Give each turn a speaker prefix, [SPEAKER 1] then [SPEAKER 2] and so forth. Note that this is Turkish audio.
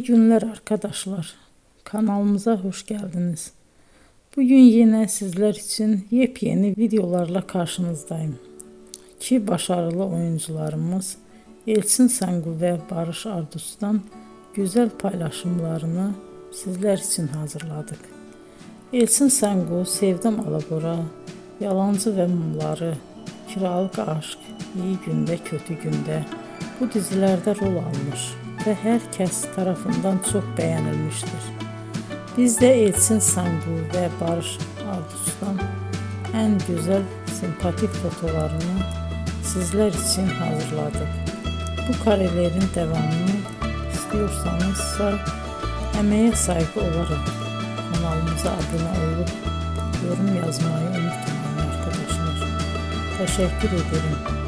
[SPEAKER 1] İyi günler arkadaşlar. Kanalımıza hoş geldiniz. Bugün yine sizler için yepyeni videolarla karşınızdayım. İki başarılı oyuncularımız Elçin Sangu ve Barış Ardus'tan güzel paylaşımlarını sizler için hazırladık. Elçin Sangu, Sevdim Alabora, Yalancı ve Mumları, Kiralık Aşk, İyi Günde Kötü Günde bu dizilerde rol almış ve herkes tarafından çok beğenilmiştir. Biz de Elçin Sangu ve Barış Ardus'tan en güzel sempatik fotolarını sizler için hazırladık. Bu karelerin devamını istiyorsanız emeğe saygı olarak kanalımıza abone olup yorum yazmayı unutmayın arkadaşlar. Teşekkür ederim.